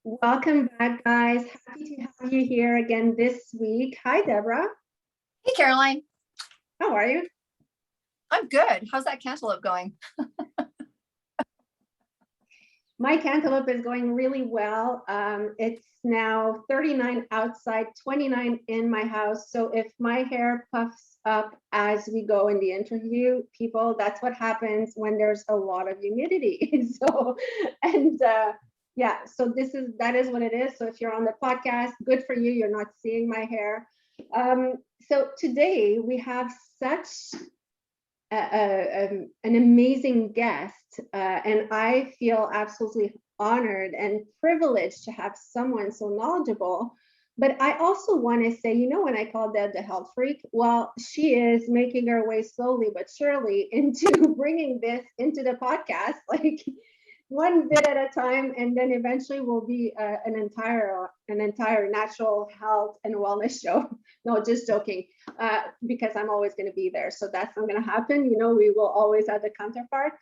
Welcome back, guys. Happy to have you here again this week. Hi, Deborah. Hey, Caroline. How are you? I'm good. How's that cantaloupe going? My cantaloupe is going really well. It's now 39 outside, 29 in my house. So if my hair puffs up as we go in the interview, people, that's what happens when there's a lot of humidity. Yeah, so that is what it is. So if you're on the podcast, good for you. You're not seeing my hair. So today we have such an amazing guest, and I feel absolutely honored and privileged to have someone so knowledgeable. But I also want to say, when I call Deb the health freak, well, she is making her way slowly but surely into bringing this into the podcast, like one bit at a time, and then eventually will be an entire natural health and wellness show. No, just joking, because I'm always going to be there. So that's not going to happen. We will always have the counterpart.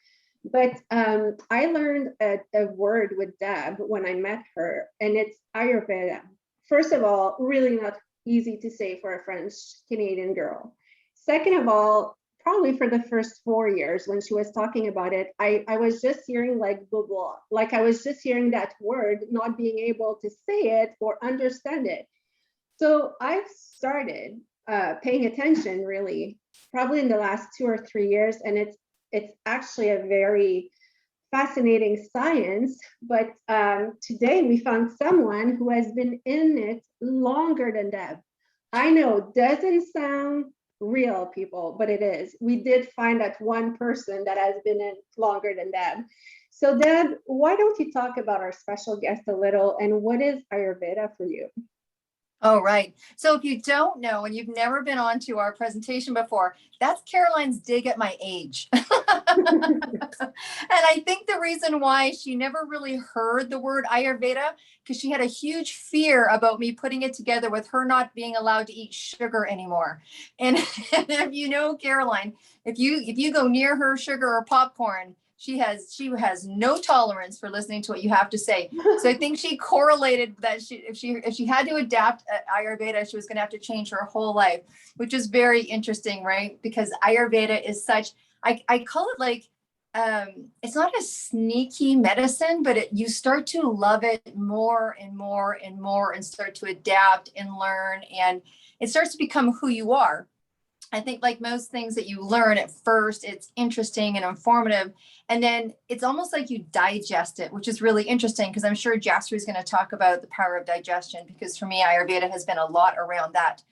But I learned a word with Deb when I met her, and it's Ayurveda. First of all, really not easy to say for a French Canadian girl. Second of all, probably for the first 4 years when she was talking about it, I was just hearing like blah, blah, like I was just hearing that word, not being able to say it or understand it. So I've started paying attention really, probably in the last 2 or 3 years, and it's actually a very fascinating science. But today we found someone who has been in it longer than Deb. I know, doesn't sound real, people, but it is. We did find that one person that has been in longer than Deb. So Deb, why don't you talk about our special guest a little, and what is Ayurveda for you? Oh, right. So if you don't know, and you've never been on to our presentation before, that's Caroline's dig at my age. And I think the reason why she never really heard the word Ayurveda, because she had a huge fear about me putting it together with her not being allowed to eat sugar anymore. And if you know Caroline, if you go near her sugar or popcorn, she has no tolerance for listening to what you have to say. So I think she correlated that if she had to adapt Ayurveda, she was going to have to change her whole life, which is very interesting, right? Because Ayurveda is such, I call it like, it's not a sneaky medicine, but you start to love it more and more and more, and start to adapt and learn, and it starts to become who you are. I think like most things that you learn at first, it's interesting and informative. And then it's almost like you digest it, which is really interesting, because I'm sure Jaisri is going to talk about the power of digestion, because for me, Ayurveda has been a lot around that.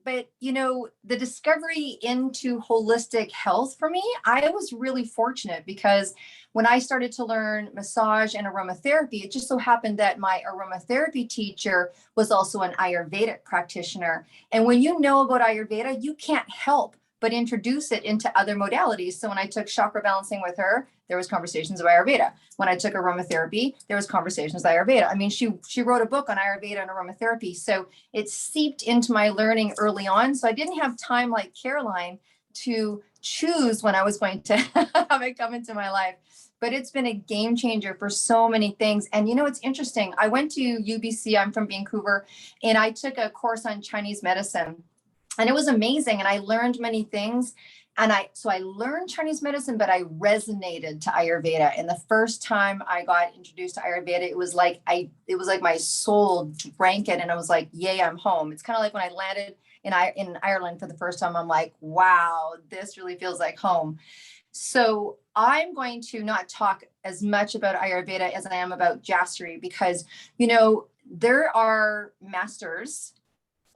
But the discovery into holistic health for me, I was really fortunate, because when I started to learn massage and aromatherapy, it just so happened that my aromatherapy teacher was also an Ayurvedic practitioner. And when you know about Ayurveda, you can't help but introduce it into other modalities. So when I took chakra balancing with her, there was conversations of Ayurveda. When I took aromatherapy, there was conversations of Ayurveda. I mean, she wrote a book on Ayurveda and aromatherapy. So it seeped into my learning early on. So I didn't have time like Caroline to choose when I was going to have it come into my life. But it's been a game changer for so many things. And it's interesting. I went to UBC, I'm from Vancouver, and I took a course on Chinese medicine. And it was amazing. And I learned many things. And I learned Chinese medicine, but I resonated to Ayurveda. And the first time I got introduced to Ayurveda, it was like my soul drank it. And I was like, yay, I'm home. It's kind of like when I landed in Ireland for the first time, I'm like, wow, this really feels like home. So I'm going to not talk as much about Ayurveda as I am about Jaisri, because, there are masters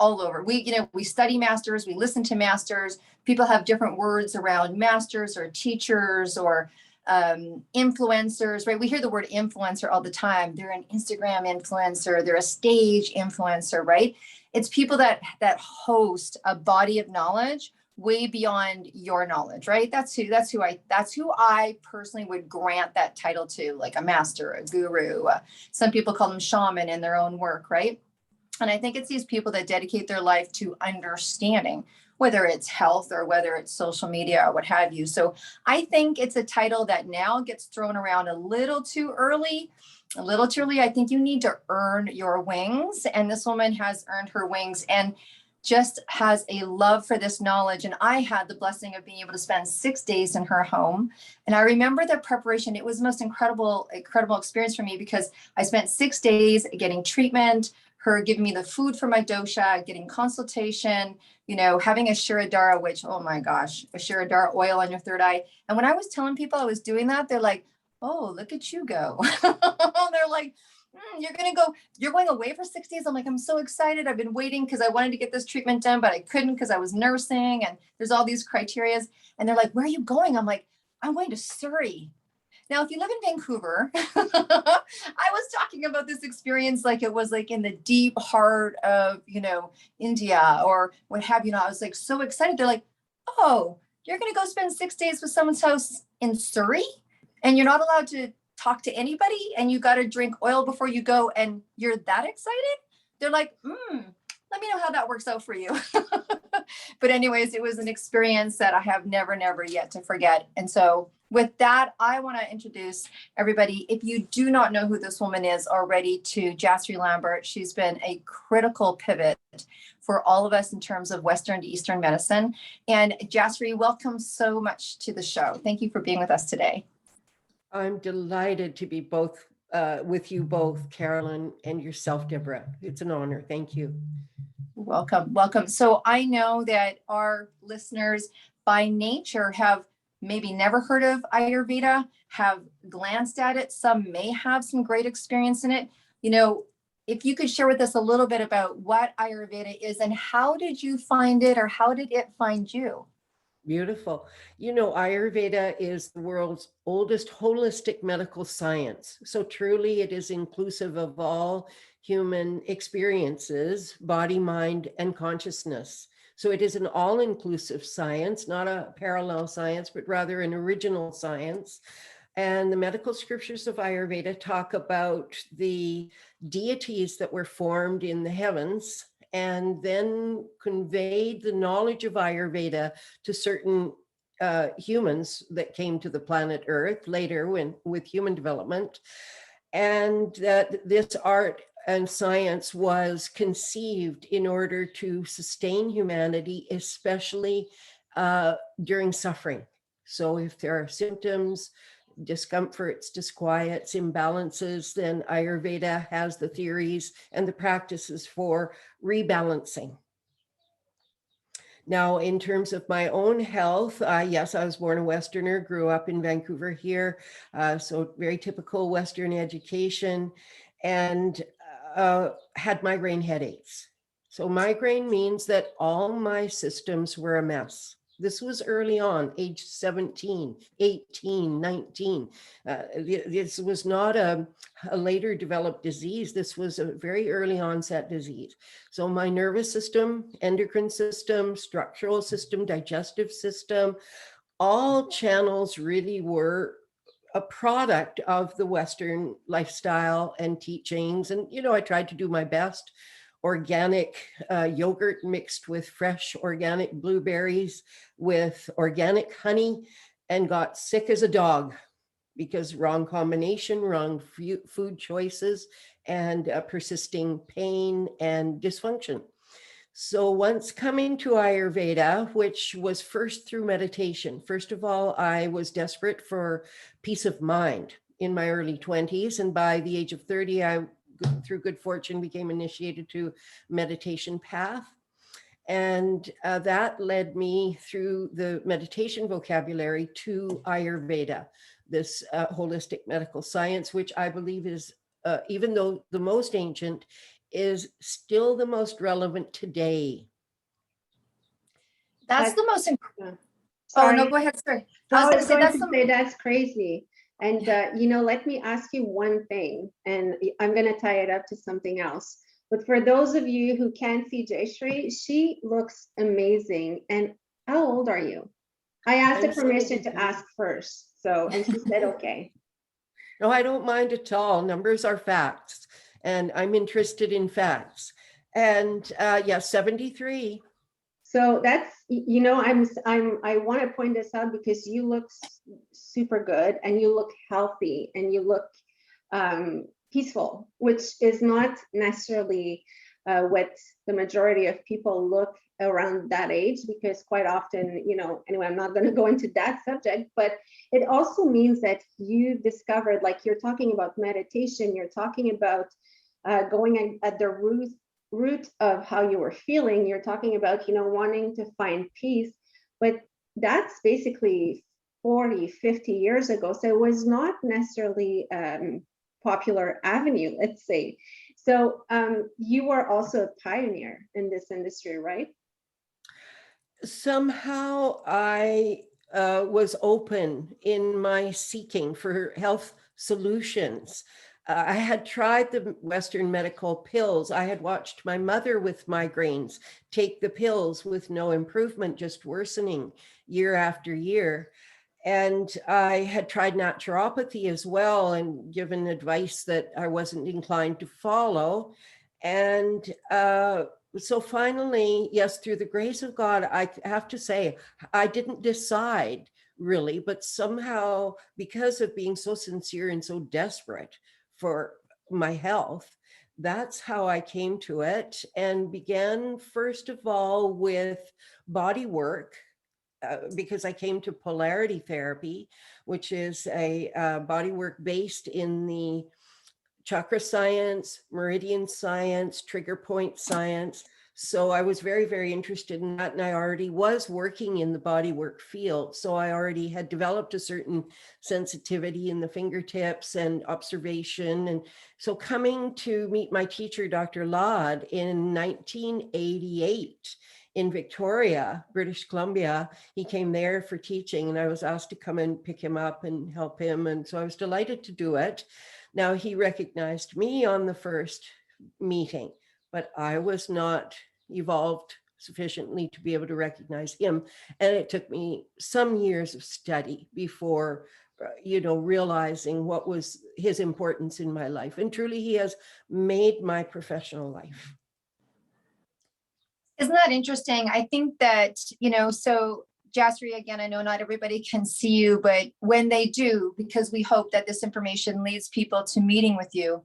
all over. We study masters, we listen to masters. People have different words around masters or teachers or influencers, right? We hear the word influencer all the time. They're an Instagram influencer, they're a stage influencer, right? It's people that host a body of knowledge way beyond your knowledge, right? That's who I personally would grant that title to, like a master, a guru. Some people call them shaman in their own work, right? And I think it's these people that dedicate their life to understanding whether it's health or whether it's social media or what have you. So I think it's a title that now gets thrown around a little too early. A little too early. I think you need to earn your wings. And this woman has earned her wings and just has a love for this knowledge. And I had the blessing of being able to spend 6 days in her home. And I remember the preparation. It was the most incredible experience for me because I spent 6 days getting treatment, her giving me the food for my dosha, getting consultation, having a Shirodara, which, oh my gosh, a Shirodara oil on your third eye. And when I was telling people I was doing that, they're like, oh, look at you go. They're like, you're going away for 6 days. I'm like, I'm so excited. I've been waiting because I wanted to get this treatment done, but I couldn't because I was nursing and there's all these criterias. And they're like, where are you going? I'm like, I'm going to Surrey. Now, if you live in Vancouver, I was talking about this experience like it was like in the deep heart of, India or what have you. I was like so excited. They're like, oh, you're going to go spend 6 days with someone's house in Surrey and you're not allowed to talk to anybody and you got to drink oil before you go and you're that excited? They're like, let me know how that works out for you. But anyways, it was an experience that I have never yet to forget. And so with that, I want to introduce everybody. If you do not know who this woman is already, to Jaisri Lambert. She's been a critical pivot for all of us in terms of Western to Eastern medicine. And Jaisri, welcome so much to the show. Thank you for being with us today. I'm delighted to be with you both, Carolyn, and yourself, Deborah. It's an honor. Thank you. Welcome. So I know that our listeners by nature have maybe never heard of Ayurveda, have glanced at it. Some may have some great experience in it. If you could share with us a little bit about what Ayurveda is and how did you find it or how did it find you? Beautiful. Ayurveda is the world's oldest holistic medical science. So truly it is inclusive of all human experiences, body, mind, and consciousness. So it is an all-inclusive science, not a parallel science, but rather an original science. And the medical scriptures of Ayurveda talk about the deities that were formed in the heavens and then conveyed the knowledge of Ayurveda to certain humans that came to the planet Earth later with human development. And that this art and science was conceived in order to sustain humanity, especially during suffering. So if there are symptoms, discomforts, disquiets, imbalances, then Ayurveda has the theories and the practices for rebalancing. Now, in terms of my own health, yes, I was born a Westerner, grew up in Vancouver here, so very typical Western education, and had migraine headaches. So migraine means that all my systems were a mess. This was early on, age 17, 18, 19. This was not a later developed disease. This was a very early onset disease. So my nervous system, endocrine system, structural system, digestive system, all channels really were a product of the Western lifestyle and teachings. And, I tried to do my best. Organic yogurt mixed with fresh organic blueberries with organic honey, and got sick as a dog because wrong combination, wrong food choices, and persisting pain and dysfunction. So once coming to Ayurveda, which was first through meditation, first of all, I was desperate for peace of mind in my early 20s. And by the age of 30, I, through good fortune, became initiated to meditation path. And that led me through the meditation vocabulary to Ayurveda, this holistic medical science, which I believe is, even though the most ancient, is still the most relevant today. That's the most Sorry. Oh, no, go ahead, sorry. I was going to say that's crazy. And, let me ask you one thing, and I'm going to tie it up to something else. But for those of you who can't see Jaisri, she looks amazing. And how old are you? I asked her permission to ask first. And she said, okay. No, I don't mind at all. Numbers are facts. And I'm interested in facts. And 73. So that's, I want to point this out because you look super good and you look healthy and you look peaceful, which is not necessarily what the majority of people look around that age, because quite often, anyway, I'm not going to go into that subject, but it also means that you discovered, like you're talking about meditation, you're talking about going at the root of how you were feeling, you're talking about, wanting to find peace, but that's basically 40, 50 years ago. So it was not necessarily popular avenue, let's say. So you were also a pioneer in this industry, right? Somehow I was open in my seeking for health solutions. I had tried the Western medical pills. I had watched my mother with migraines take the pills with no improvement, just worsening year after year. And I had tried naturopathy as well and given advice that I wasn't inclined to follow. And so finally, yes, through the grace of God, I have to say, I didn't decide really, but somehow, because of being so sincere and so desperate for my health, that's how I came to it, and began first of all with body work. Because I came to Polarity Therapy, which is a body work based in the chakra science, meridian science, trigger point science. So I was very, very interested in that. And I already was working in the bodywork field. So I already had developed a certain sensitivity in the fingertips and observation. And so coming to meet my teacher, Dr. Laud, in 1988 in Victoria, British Columbia, he came there for teaching, and I was asked to come and pick him up and help him. And so I was delighted to do it. Now, he recognized me on the first meeting, but I was not evolved sufficiently to be able to recognize him. And it took me some years of study before, realizing what was his importance in my life. And truly, he has made my professional life. Isn't that interesting? I think that, so Jaisri, again, I know not everybody can see you, but when they do, because we hope that this information leads people to meeting with you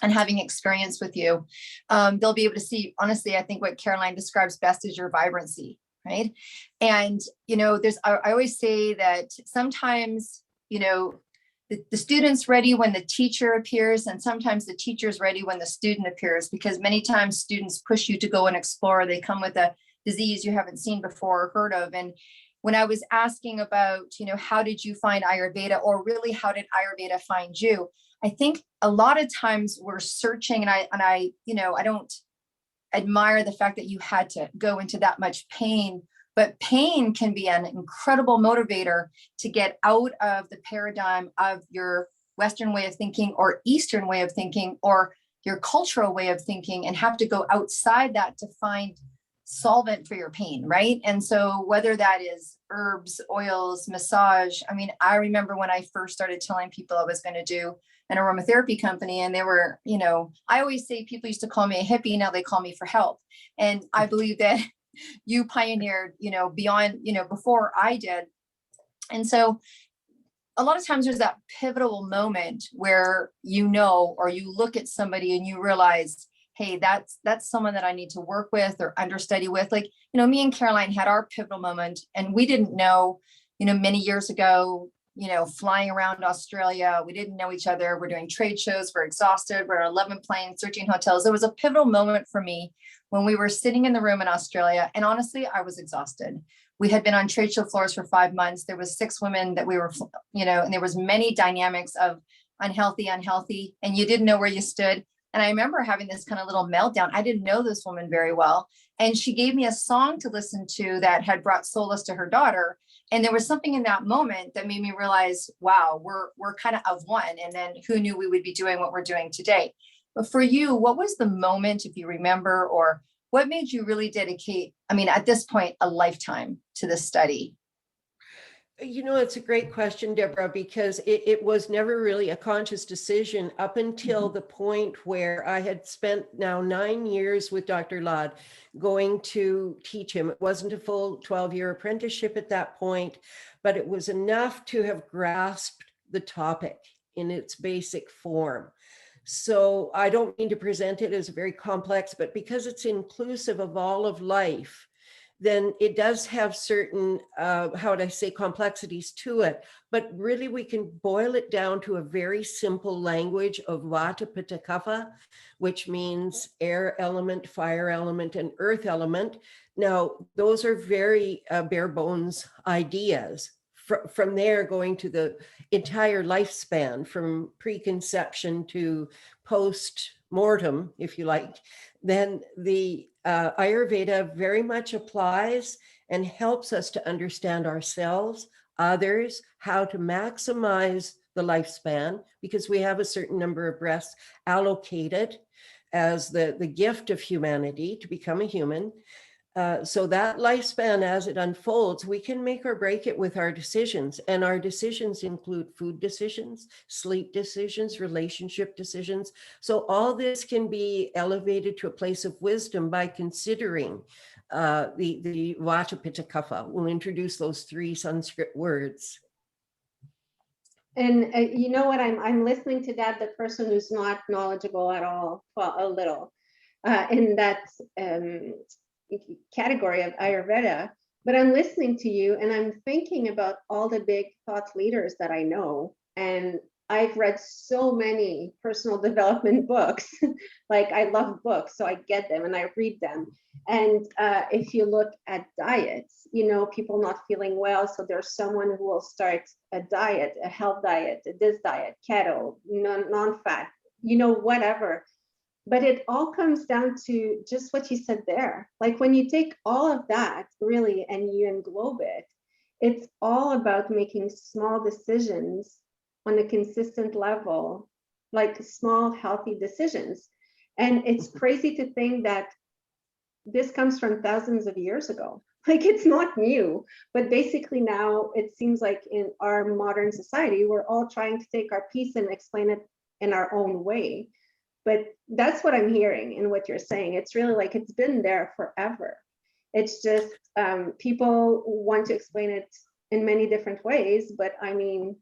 and having experience with you, they'll be able to see, honestly, I think what Caroline describes best is your vibrancy, right? And, I always say that sometimes, the student's ready when the teacher appears, and sometimes the teacher's ready when the student appears, because many times students push you to go and explore. They come with a disease you haven't seen before or heard of. And when I was asking about, how did you find Ayurveda, or really how did Ayurveda find you? I think a lot of times we're searching, and I don't admire the fact that you had to go into that much pain, but pain can be an incredible motivator to get out of the paradigm of your Western way of thinking or Eastern way of thinking or your cultural way of thinking, and have to go outside that to find solvent for your pain, right? And so whether that is herbs, oils, massage, I remember when I first started telling people I was going to do an aromatherapy company, and they were, I always say people used to call me a hippie, now they call me for help. And I believe that you pioneered, beyond, before I did. And so a lot of times there's that pivotal moment where, or you look at somebody and you realize, hey, that's someone that I need to work with or understudy with. Like, me and Caroline had our pivotal moment, and we didn't know, many years ago, flying around Australia, we didn't know each other. We're doing trade shows. We're exhausted. We're on 11 planes, 13 hotels. There was a pivotal moment for me when we were sitting in the room in Australia. And honestly, I was exhausted. We had been on trade show floors for 5 months. There was 6 women that we were, and there was many dynamics of unhealthy, and you didn't know where you stood. And I remember having this kind of little meltdown. I didn't know this woman very well. And she gave me a song to listen to that had brought solace to her daughter. And there was something in that moment that made me realize, wow, we're kind of one. And then who knew we would be doing what we're doing today? But for you, what was the moment, if you remember, or what made you really dedicate, at this point, a lifetime to this study? It's a great question, Deborah, because it was never really a conscious decision up until the point where I had spent now 9 years with Dr. Lad going to teach him. It wasn't a full 12-year apprenticeship at that point, but it was enough to have grasped the topic in its basic form. So I don't mean to present it as very complex, but because it's inclusive of all of life, then it does have certain, how would I say, complexities to it. But really, we can boil it down to a very simple language of Vata, Pitta, Kapha, which means air element, fire element, and earth element. Now, those are very bare bones ideas. From there, going to the entire lifespan, from preconception to post-mortem, if you like, then the Ayurveda very much applies and helps us to understand ourselves, others, how to maximize the lifespan, because we have a certain number of breaths allocated as the gift of humanity to become a human. So that lifespan, as it unfolds, we can make or break it with our decisions. And our decisions include food decisions, sleep decisions, relationship decisions. So all this can be elevated to a place of wisdom by considering the Vata, Pitta, Kapha. We'll introduce those 3 Sanskrit words. And you know what? I'm listening to that, the person who's not knowledgeable at all, well, a little, in that category of Ayurveda, but I'm listening to you and I'm thinking about all the big thought leaders that I know. And I've read so many personal development books. Like, I love books, so I get them and I read them. And if you look at diets, people not feeling well, so there's someone who will start a diet, a health diet, this diet, keto, non-fat, whatever. But it all comes down to just what you said there. Like, when you take all of that really and you englobe it, it's all about making small decisions on a consistent level, like small, healthy decisions. And it's crazy to think that this comes from thousands of years ago. Like, it's not new, but basically now it seems like in our modern society, we're all trying to take our piece and explain it in our own way. But that's what I'm hearing in what you're saying. It's really like it's been there forever. It's just people want to explain it in many different ways. But I mean,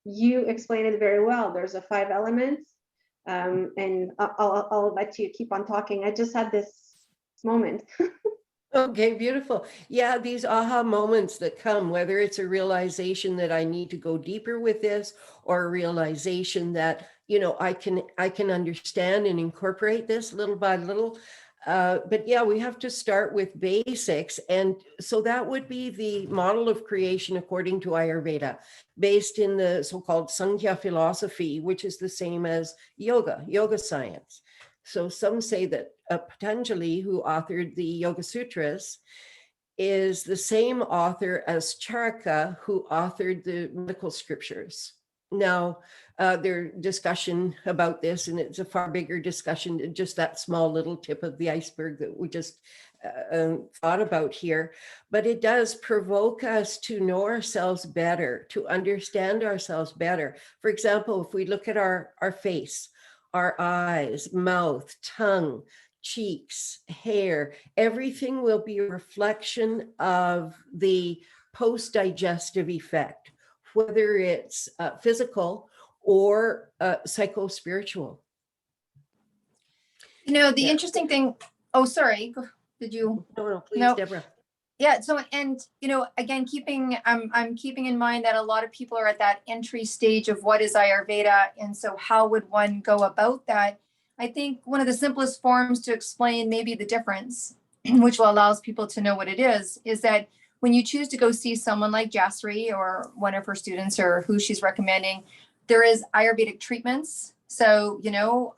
you explain it very well. There's a 5 elements, and I'll let you keep on talking. I just had this moment. Okay, beautiful. Yeah, these aha moments that come, whether it's a realization that I need to go deeper with this, or a realization that, I can understand and incorporate this little by little. But yeah, we have to start with basics. And so that would be the model of creation according to Ayurveda, based in the so-called Sankhya philosophy, which is the same as yoga science. So some say that Patanjali, who authored the Yoga Sutras, is the same author as Charaka, who authored the medical scriptures. Now, there's discussion about this, and it's a far bigger discussion than just that small little tip of the iceberg that we just thought about here. But it does provoke us to know ourselves better, to understand ourselves better. For example, if we look at our face, our eyes, mouth, tongue, cheeks, hair, everything will be a reflection of the post-digestive effect, whether it's physical or psycho-spiritual. The interesting thing, oh, sorry, did you? No, please, No. Deborah. Yeah. So, and, again, I'm keeping in mind that a lot of people are at that entry stage of what is Ayurveda. And so how would one go about that? I think one of the simplest forms to explain maybe the difference, which will allows people to know what it is that when you choose to go see someone like Jaisri or one of her students or who she's recommending, there is Ayurvedic treatments. So,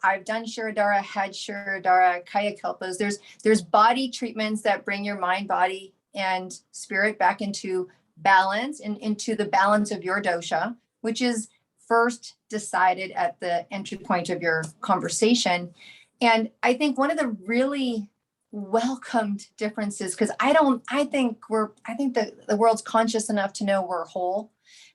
I've done Shirodhara, had Shirodhara, Kaya Kalpas. There's body treatments that bring your mind, body, and spirit back into balance and into the balance of your dosha, which is first decided at the entry point of your conversation. And I think one of the really welcomed differences, because I think the world's conscious enough to know we're whole,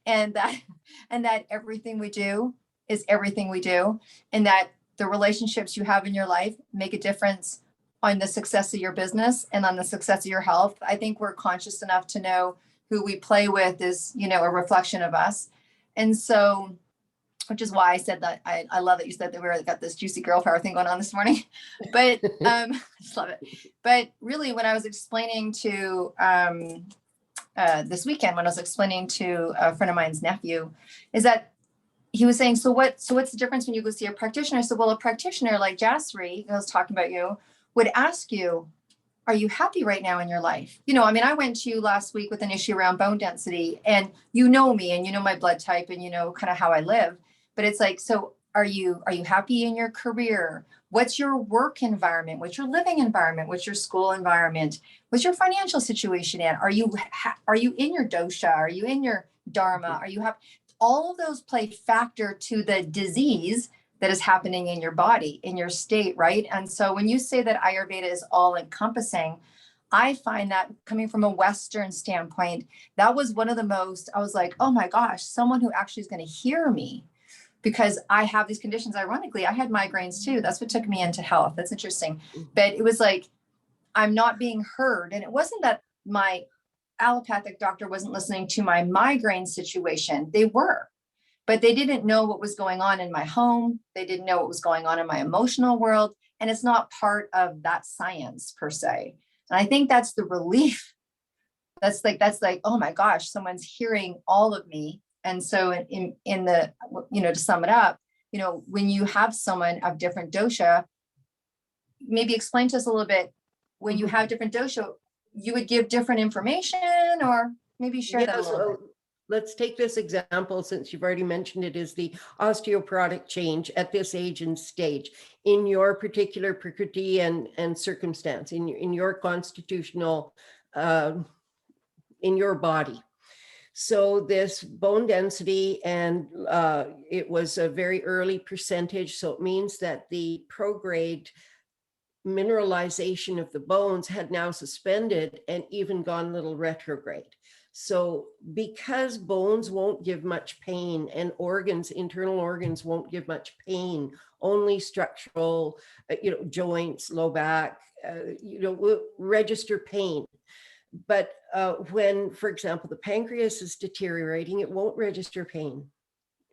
and that everything we do is everything we do, and that the relationships you have in your life make a difference on the success of your business and on the success of your health. I think we're conscious enough to know who we play with is, a reflection of us. And so, which is why I said that I love that you said that we got this juicy girl power thing going on this morning, but I just love it. But really, when I was explaining to this weekend, when I was explaining to a friend of mine's nephew, is that he was saying, so what's the difference when you go see a practitioner? I said, well, a practitioner like Jaisri, I was talking about you, would ask you, are you happy right now in your life? I went to you last week with an issue around bone density, and you know me, and you know my blood type, and you know kind of how I live. But it's like, so are you happy in your career? What's your work environment? What's your living environment? What's your school environment? What's your financial situation at? Are you in your dosha? Are you in your dharma? Are you happy? All of those play factor to the disease that is happening in your body, in your state, right? And so when you say that Ayurveda is all encompassing, I find that coming from a Western standpoint, that was one of the most, I was like, oh my gosh, someone who actually is going to hear me, because I have these conditions. Ironically, I had migraines too. That's what took me into health. That's interesting. But it was like, I'm not being heard. And it wasn't that my allopathic doctor wasn't listening to my migraine situation. They were. But they didn't know what was going on in my home. They didn't know what was going on in my emotional world. And it's not part of that science per se. And I think that's the relief. That's like, oh my gosh, someone's hearing all of me. And so in the, to sum it up, when you have someone of different dosha, maybe explain to us a little bit, when you have different dosha, you would give different information, or maybe share that a little bit. Let's take this example, since you've already mentioned it, is the osteoporotic change at this age and stage in your particular prakriti and circumstance, in your constitutional, in your body. So this bone density, and it was a very early percentage. So it means that the prograde mineralization of the bones had now suspended and even gone a little retrograde. So because bones won't give much pain, and internal organs won't give much pain, only structural, joints, low back, will register pain. But when, for example, the pancreas is deteriorating, it won't register pain,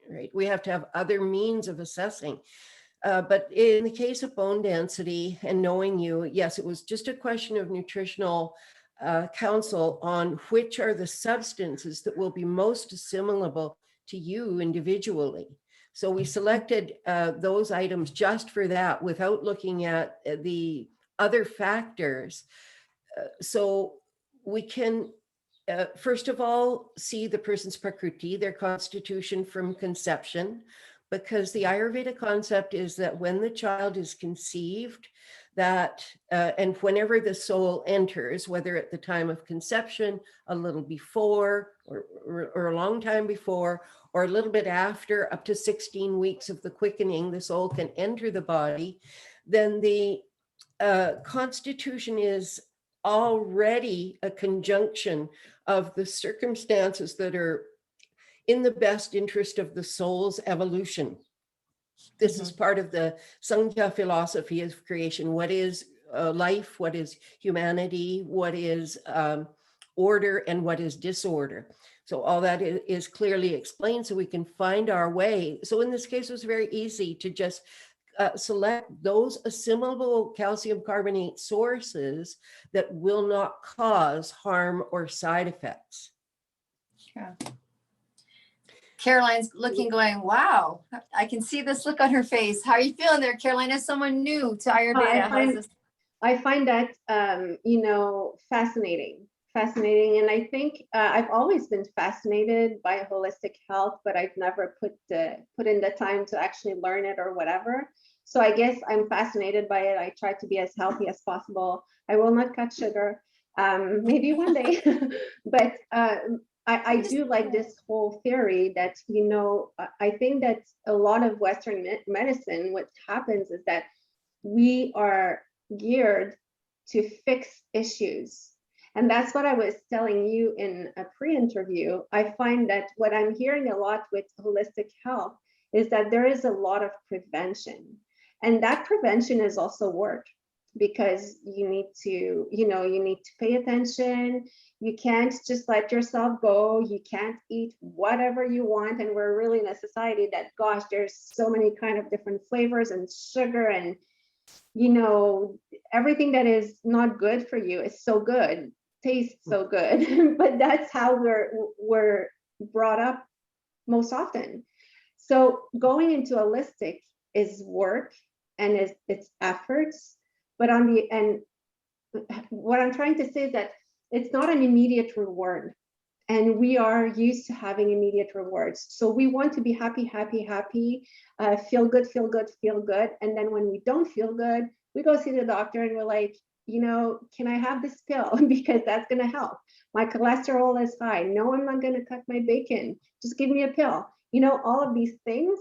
right? We have to have other means of assessing. But in the case of bone density and knowing you, yes, it was just a question of nutritional counsel on which are the substances that will be most assimilable to you individually. So we selected those items just for that, without looking at the other factors. So we can, first of all, see the person's prakriti, their constitution from conception, because the Ayurveda concept is that when the child is conceived, that and whenever the soul enters, whether at the time of conception, a little before, or a long time before, or a little bit after, up to 16 weeks of the quickening, the soul can enter the body, then the constitution is already a conjunction of the circumstances that are in the best interest of the soul's evolution. This is part of the Sankhya philosophy of creation. What is life? What is humanity? What is order? And what is disorder? So all that is clearly explained, so we can find our way. So in this case, it was very easy to just select those assimilable calcium carbonate sources that will not cause harm or side effects. Yeah. Caroline's looking, going, wow, I can see this look on her face. How are you feeling there, Caroline, as someone new to Ayurveda? I find that, fascinating. And I think I've always been fascinated by holistic health, but I've never put in the time to actually learn it or whatever. So I guess I'm fascinated by it. I try to be as healthy as possible. I will not cut sugar, maybe one day, but I do like this whole theory that, I think that a lot of Western medicine, what happens is that we are geared to fix issues. And that's what I was telling you in a pre-interview. I find that what I'm hearing a lot with holistic health is that there is a lot of prevention. And that prevention is also work, because you need to, you need to pay attention. You can't just let yourself go. You can't eat whatever you want. And we're really in a society that, gosh, there's so many kind of different flavors and sugar, and everything that is not good for you is so good, tastes so good. But that's how we're brought up most often. So going into holistic is work, and it's efforts. But what I'm trying to say is that it's not an immediate reward. And we are used to having immediate rewards. So we want to be happy, happy, happy, feel good, feel good, feel good. And then when we don't feel good, we go see the doctor and we're like, can I have this pill? Because that's going to help. My cholesterol is high. No, I'm not going to cut my bacon. Just give me a pill. All of these things.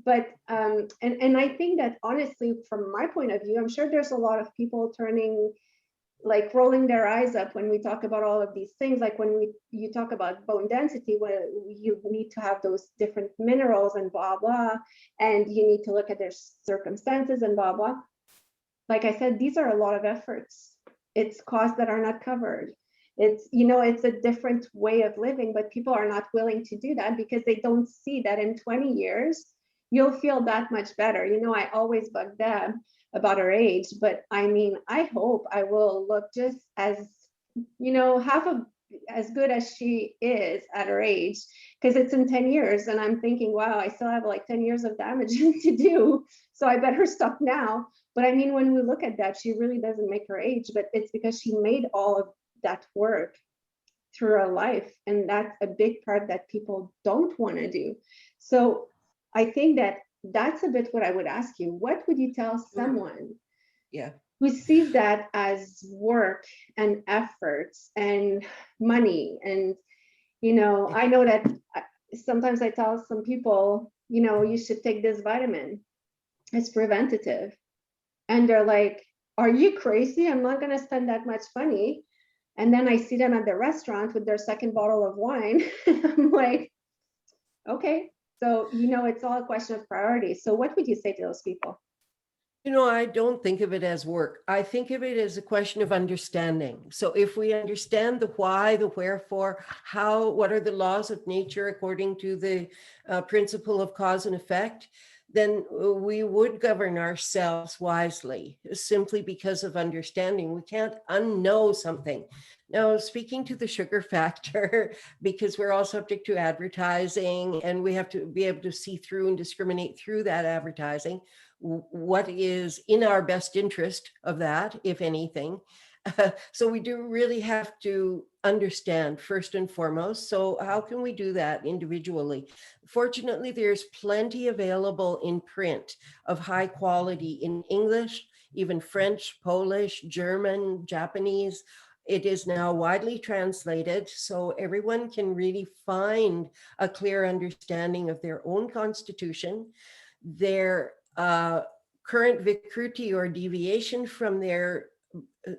But and I think that, honestly, from my point of view, I'm sure there's a lot of people rolling their eyes up when we talk about all of these things. Like when you talk about bone density, where you need to have those different minerals and blah blah, and you need to look at their circumstances and blah blah. Like I said, these are a lot of efforts. It's costs that are not covered. It's it's a different way of living, but people are not willing to do that because they don't see that in 20 years you'll feel that much better. I always bug them about her age, but I hope I will look just as half of as good as she is at her age, because it's in 10 years and I'm thinking, wow, I still have like 10 years of damage to do, so I better stop now. But when we look at that, she really doesn't make her age, but it's because she made all of that work through her life, and that's a big part that people don't want to do. So I think that's a bit what I would ask you. What would you tell someone who sees that as work and efforts and money? And I know that sometimes I tell some people, you should take this vitamin, it's preventative, and they're like, are you crazy? I'm not going to spend that much money. And then I see them at the restaurant with their second bottle of wine. I'm like, okay. So, it's all a question of priorities. So what would you say to those people? I don't think of it as work. I think of it as a question of understanding. So if we understand the why, the wherefore, how, what are the laws of nature according to the principle of cause and effect, then we would govern ourselves wisely, simply because of understanding. We can't unknow something. Now, speaking to the sugar factor, because we're all subject to advertising and we have to be able to see through and discriminate through that advertising, what is in our best interest of that, if anything. So we do really have to understand first and foremost. So how can we do that individually? Fortunately, there's plenty available in print of high quality in English, even French, Polish, German, Japanese. It is now widely translated, so everyone can really find a clear understanding of their own constitution, their current vikruti or deviation from their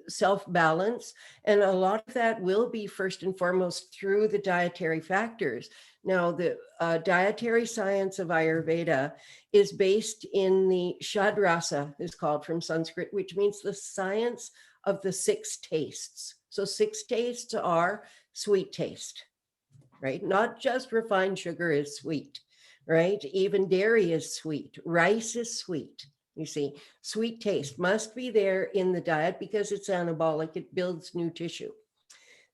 self-balance. And a lot of that will be first and foremost through the dietary factors. Now, the dietary science of Ayurveda is based in the Shadrasa, is called from Sanskrit, which means the science of the 6 tastes. So 6 tastes are sweet taste, right? Not just refined sugar is sweet, right? Even dairy is sweet. Rice is sweet. You see, sweet taste must be there in the diet because it's anabolic. It builds new tissue.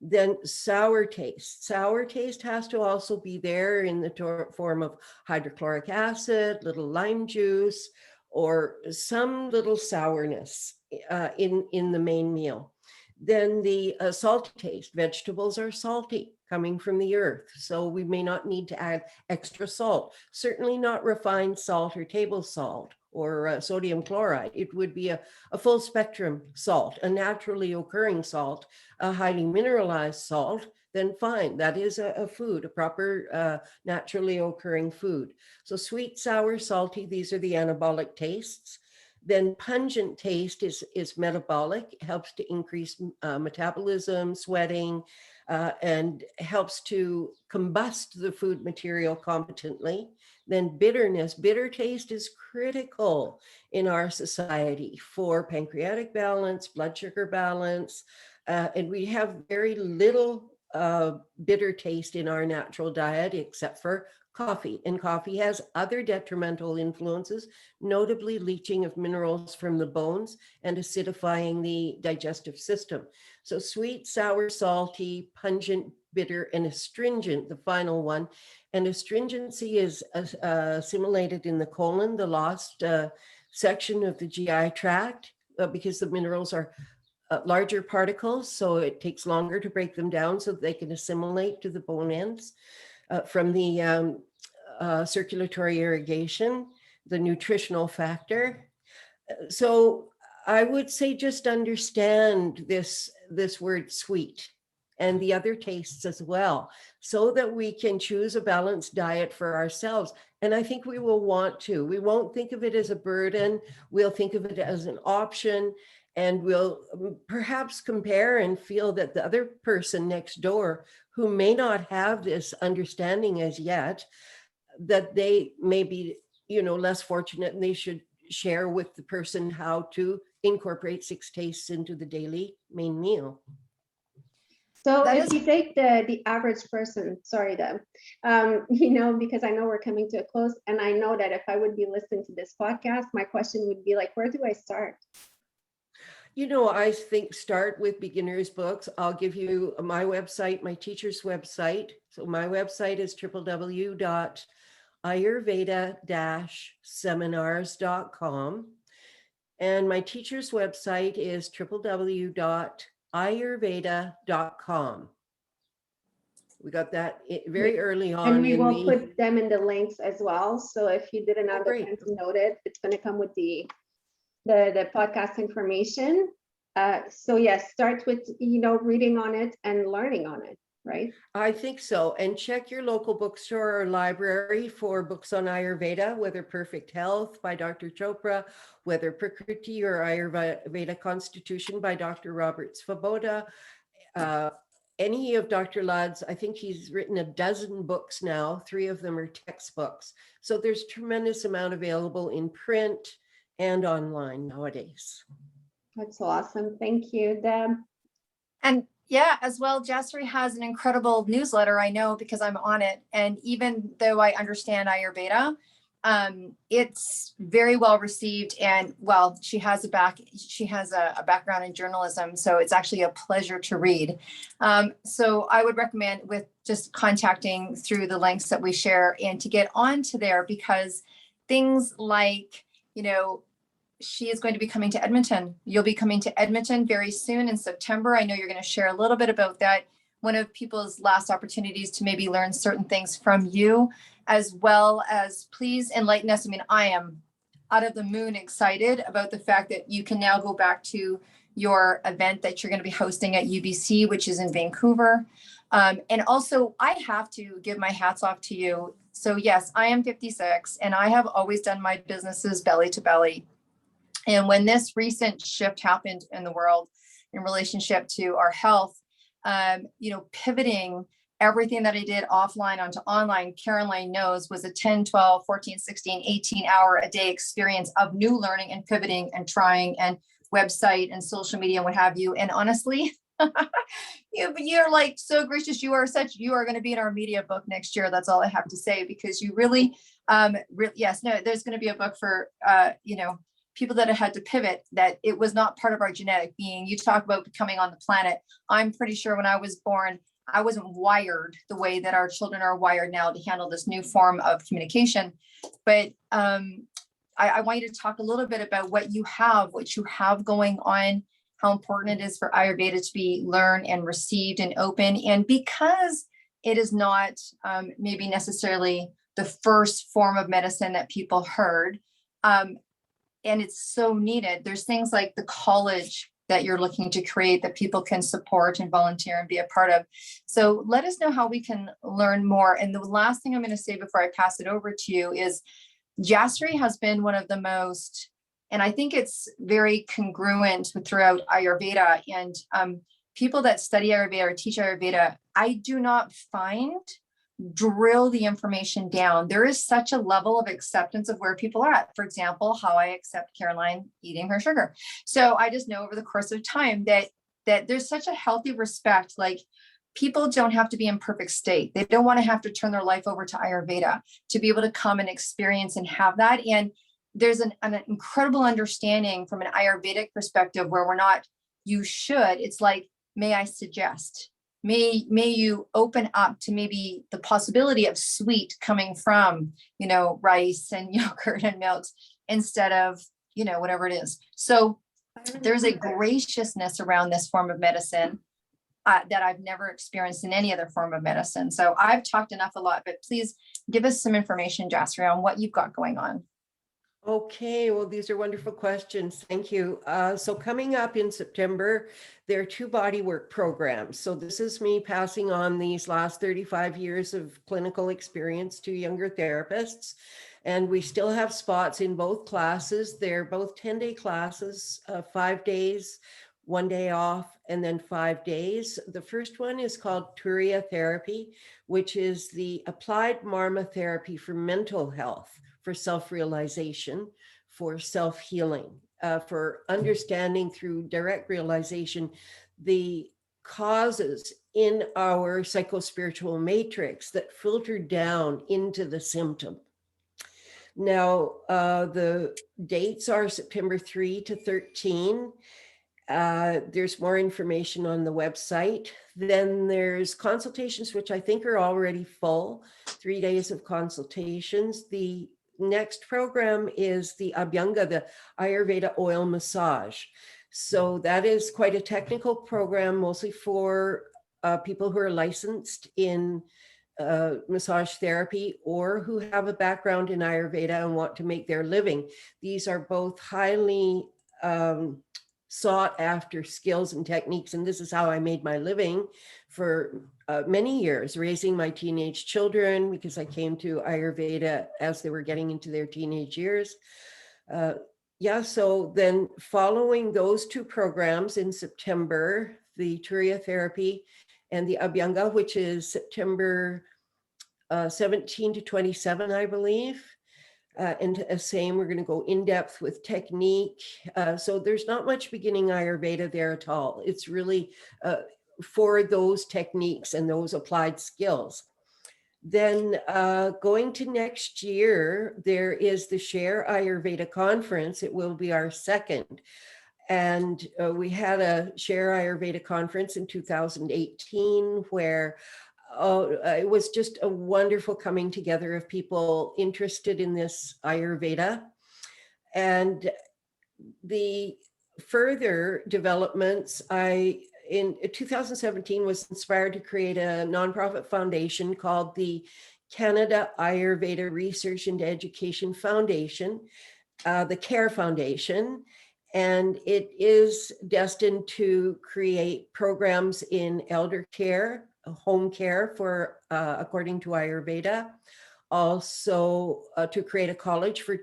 Then sour taste. Sour taste has to also be there in the form of hydrochloric acid, little lime juice, or some little sourness in the main meal. Then the salty taste. Vegetables are salty, coming from the earth, so we may not need to add extra salt. Certainly not refined salt or table salt or sodium chloride. It would be a full spectrum salt, a naturally occurring salt, a highly mineralized salt. Then fine, that is a food, a proper naturally occurring food. So sweet, sour, salty, these are the anabolic tastes. Then pungent taste is metabolic. It helps to increase metabolism, sweating, and helps to combust the food material competently. Then bitterness. Bitter taste is critical in our society for pancreatic balance, blood sugar balance, and we have very little bitter taste in our natural diet except for coffee. And coffee has other detrimental influences, notably leaching of minerals from the bones and acidifying the digestive system. So sweet, sour, salty, pungent, bitter, and astringent, the final one. And astringency is assimilated in the colon, the lost section of the GI tract, because the minerals are larger particles, so it takes longer to break them down so that they can assimilate to the bone ends from the circulatory irrigation, the nutritional factor. So I would say just understand this word sweet and the other tastes as well, so that we can choose a balanced diet for ourselves. And I think we will want to. We won't think of it as a burden. We'll think of it as an option, and we'll perhaps compare and feel that the other person next door who may not have this understanding as yet, that they may be, less fortunate, and they should share with the person how to incorporate 6 tastes into the daily main meal. So if you take the average person, sorry, Deb, because I know we're coming to a close, and I know that if I would be listening to this podcast, my question would be like, where do I start? I think start with beginners books. I'll give you my website, my teacher's website. So my website is www.ayurveda-seminars.com. And my teacher's website is www.ayurveda.com. We got that very early on. And we will put them in the links as well. So if you didn't have the time to note it, it's going to come with the podcast information. So yes, start with, reading on it and learning on it, right? I think so. And check your local bookstore or library for books on Ayurveda, whether Perfect Health by Dr. Chopra, whether Prakriti or Ayurveda Constitution by Dr. Robert Svoboda, any of Dr. Ladd's. I think he's written a dozen books now. 3 of them are textbooks. So there's tremendous amount available in print and online nowadays. That's awesome. Thank you, Deb. And yeah, as well, Jaisri has an incredible newsletter, I know, because I'm on it. And even though I understand Ayurveda, it's very well received. And well, she has a background in journalism, so it's actually a pleasure to read. So I would recommend with just contacting through the links that we share and to get onto there, because things like, she is going to be coming to Edmonton. You'll be coming to Edmonton very soon in September. I know you're going to share a little bit about that. One of people's last opportunities to maybe learn certain things from you, as well as please enlighten us. I mean, I am out of the moon excited about the fact that you can now go back to your event that you're going to be hosting at UBC, which is in Vancouver. And also, I have to give my hats off to you. So yes, I am 56 and I have always done my businesses belly to belly. And when this recent shift happened in the world in relationship to our health, pivoting everything that I did offline onto online, Caroline knows, was a 10, 12, 14, 16, 18 hour a day experience of new learning and pivoting and trying and website and social media and what have you. And honestly, you're like so gracious. You are going to be in our media book next year. That's all I have to say, because you really, there's going to be a book for, people that have had to pivot, that it was not part of our genetic being. You talk about becoming on the planet. I'm pretty sure when I was born, I wasn't wired the way that our children are wired now to handle this new form of communication. But I want you to talk a little bit about what you have going on, how important it is for Ayurveda to be learned and received and open. And because it is not maybe necessarily the first form of medicine that people heard, and it's so needed. There's things like the college that you're looking to create that people can support and volunteer and be a part of. So let us know how we can learn more. And the last thing I'm going to say before I pass it over to you is Jaisri has been one of the most, And I think it's very congruent throughout Ayurveda. And people that study Ayurveda or teach Ayurveda, I do not find drill the information down. There is such a level of acceptance of where people are at. For example, how I accept Caroline eating her sugar. So I just know over the course of time that there's such a healthy respect. Like, people don't have to be in perfect state. They don't want to have to turn their life over to Ayurveda to be able to come and experience and have that. And there's an incredible understanding from an Ayurvedic perspective where we're not, you should, it's like, may I suggest, may you open up to maybe the possibility of sweet coming from, rice and yogurt and milks instead of, whatever it is. So there's a graciousness around this form of medicine that I've never experienced in any other form of medicine. So I've talked enough a lot, but please give us some information, Jaisri, on what you've got going on. Okay, well, these are wonderful questions. Thank you. So coming up in September, there are 2 bodywork programs. So this is me passing on these last 35 years of clinical experience to younger therapists. And we still have spots in both classes. They're both 10-day classes, 5 days, 1 day off, and then 5 days. The first one is called Turiya Therapy, which is the applied Marma therapy for mental health, for self-realization, for self-healing, for understanding through direct realization the causes in our psychospiritual matrix that filter down into the symptom. Now, the dates are September 3 to 13. There's more information on the website. Then there's consultations, which I think are already full, 3 days of consultations. The next program is the Abhyanga, the Ayurveda oil massage. So that is quite a technical program, mostly for people who are licensed in massage therapy or who have a background in Ayurveda and want to make their living. These are both highly sought after skills and techniques. And this is how I made my living for many years, raising my teenage children, because I came to Ayurveda as they were getting into their teenage years. So then following those 2 programs in September, the Turiya Therapy and the Abhyanga, which is September 17 to 27, I believe. And same, we're going to go in depth with technique. So there's not much beginning Ayurveda there at all. It's really for those techniques and those applied skills. Then going to next year, there is the Share Ayurveda Conference. It will be our second. And we had a Share Ayurveda Conference in 2018 where it was just a wonderful coming together of people interested in this Ayurveda. And the further developments, in 2017 was inspired to create a nonprofit foundation called the Canada Ayurveda Research and Education Foundation, the CARE Foundation. And it is destined to create programs in elder care, home care for, according to Ayurveda, also to create a college for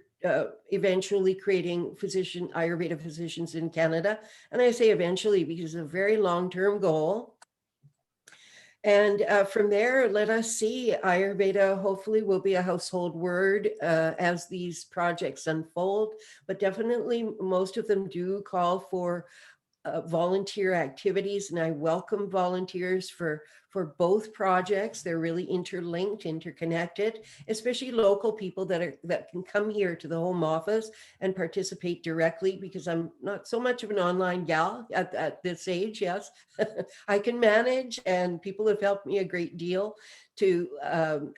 eventually creating Ayurveda physicians in Canada. And I say eventually because it's a very long-term goal. And from there, let us see, Ayurveda hopefully will be a household word as these projects unfold, but definitely most of them do call for volunteer activities, and I welcome volunteers for both projects. They're really interlinked, interconnected, especially local people that can come here to the home office and participate directly, because I'm not so much of an online gal at this age. Yes, I can manage, and people have helped me a great deal to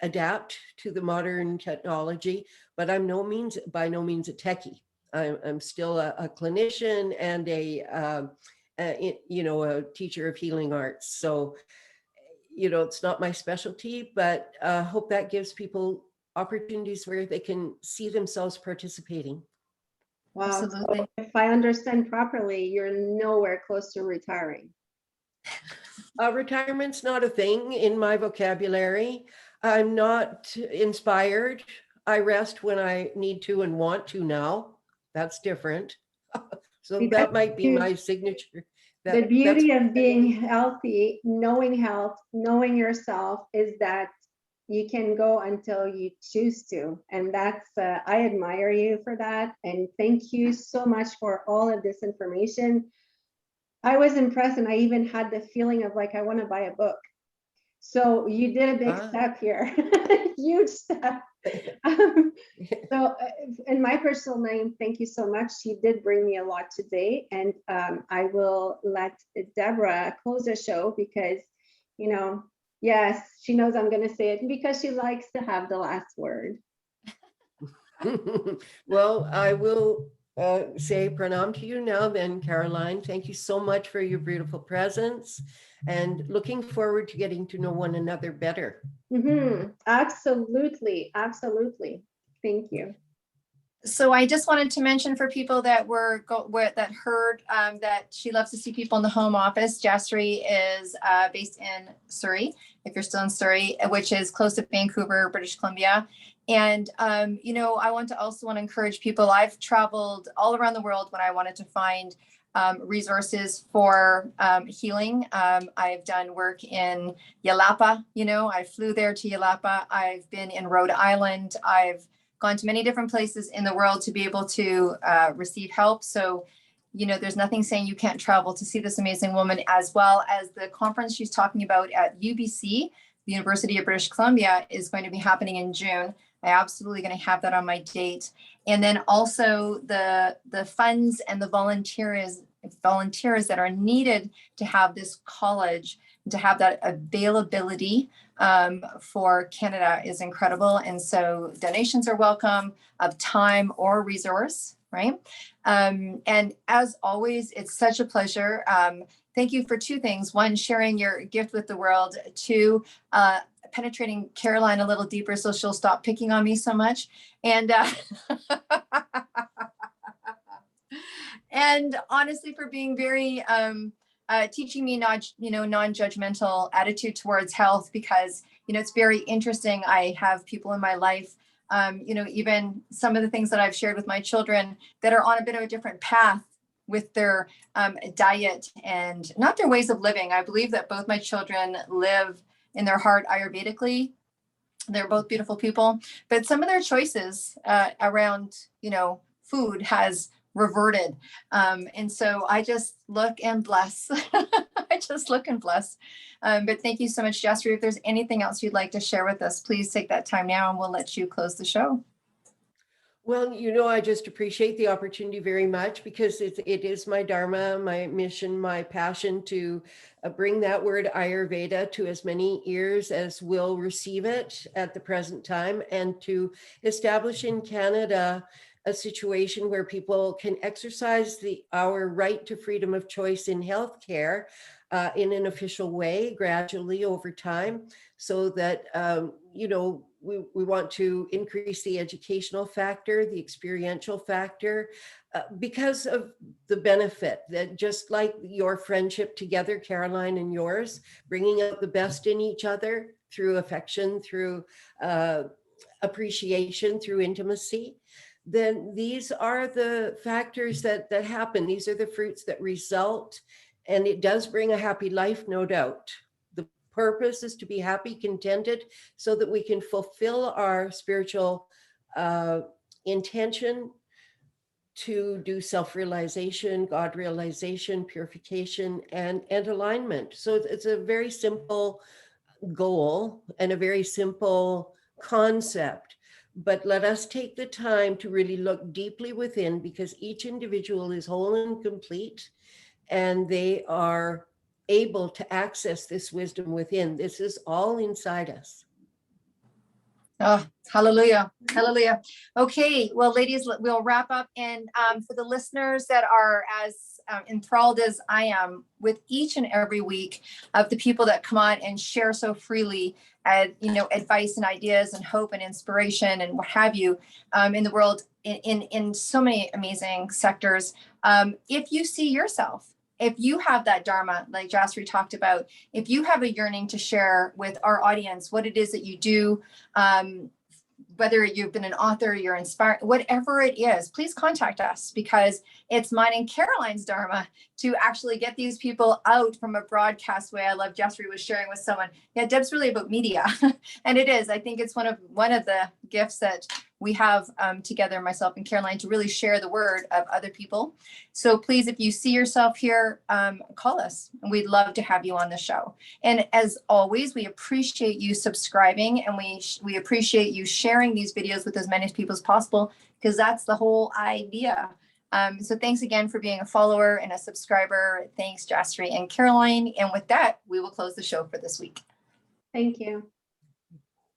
adapt to the modern technology, but I'm by no means a techie. I'm still a clinician and a teacher of healing arts. So, it's not my specialty, but hope that gives people opportunities where they can see themselves participating. Wow. Absolutely. So if I understand properly, you're nowhere close to retiring. Retirement's not a thing in my vocabulary. I'm not inspired. I rest when I need to and want to now. That's different. So See, that that's might be huge. my signature. The That's beauty of being healthy, knowing health, knowing yourself, is that you can go until you choose to. And that's, I admire you for that. And thank you so much for all of this information. I was impressed, and I even had the feeling of like, I want to buy a book. So you did a big step here, huge step. So in my personal name, thank you so much. You did bring me a lot today, and I will let Deborah close the show because, you know, yes, she knows I'm going to say it because she likes to have the last word. Well, I will say pranam to you now then, Caroline. Thank you so much for your beautiful presence, and looking forward to getting to know one another better. Absolutely. Absolutely. Thank you. So I just wanted to mention for people that that heard that she loves to see people in the home office. Jaisri is based in Surrey, if you're still in Surrey, which is close to Vancouver, British Columbia. And, you know, I want to encourage people. I've traveled all around the world when I wanted to find resources for healing. I've done work in Yalapa, you know, I flew there to Yalapa. I've been in Rhode Island. I've gone to many different places in the world to be able to receive help. So, you know, there's nothing saying you can't travel to see this amazing woman, as well as the conference she's talking about at UBC, the University of British Columbia, is going to be happening in June. I absolutely going to have that on my date. And then also the funds and the volunteers that are needed to have this college, to have that availability for Canada is incredible. And so donations are welcome of time or resource, right? And as always, it's such a pleasure. Thank you for two things. One, sharing your gift with the world. Two, penetrating Caroline a little deeper so she'll stop picking on me so much. And and honestly, for being very teaching me non-judgmental attitude towards health, because, you know, it's very interesting. I have people in my life, you know, even some of the things that I've shared with my children that are on a bit of a different path with their diet and not their ways of living. I believe that both my children live in their heart Ayurvedically. They're both beautiful people, but some of their choices around, you know, food has reverted. And so I just look and bless. I just look and bless. But thank you so much, Jaisri. If there's anything else you'd like to share with us, please take that time now and we'll let you close the show. Well, you know, I just appreciate the opportunity very much, because it is my dharma, my mission, my passion to bring that word Ayurveda to as many ears as will receive it at the present time, and to establish in Canada a situation where people can exercise our right to freedom of choice in healthcare in an official way, gradually over time, so that, you know, we want to increase the educational factor, the experiential factor, because of the benefit that, just like your friendship together, Caroline, and yours, bringing out the best in each other through affection, through appreciation, through intimacy, then these are the factors that happen. These are the fruits that result, and it does bring a happy life, no doubt. The purpose is to be happy, contented, so that we can fulfill our spiritual intention to do self-realization, God realization, purification, and alignment. So it's a very simple goal and a very simple concept. But let us take the time to really look deeply within, because each individual is whole and complete, and they are able to access this wisdom within. This is all inside us. Oh, hallelujah. Hallelujah. Okay. Well, ladies, we'll wrap up. And for the listeners that are as enthralled as I am with each and every week of the people that come on and share so freely, you know, advice and ideas and hope and inspiration and what have you in the world in so many amazing sectors. If you see yourself, if you have that dharma, like Jaisri talked about, if you have a yearning to share with our audience what it is that you do, whether you've been an author, you're inspired, whatever it is, please contact us, because it's mine and Caroline's dharma to actually get these people out from a broadcast way. I love Jaisri was sharing with someone. Yeah, Deb's really about media. And it is. I think it's one of the gifts that we have together, myself and Caroline, to really share the word of other people. So please, if you see yourself here, call us, and we'd love to have you on the show. And as always, we appreciate you subscribing, and we appreciate you sharing these videos with as many people as possible, because that's the whole idea. So thanks again for being a follower and a subscriber. Thanks, Jaisri and Caroline. And with that, we will close the show for this week. Thank you.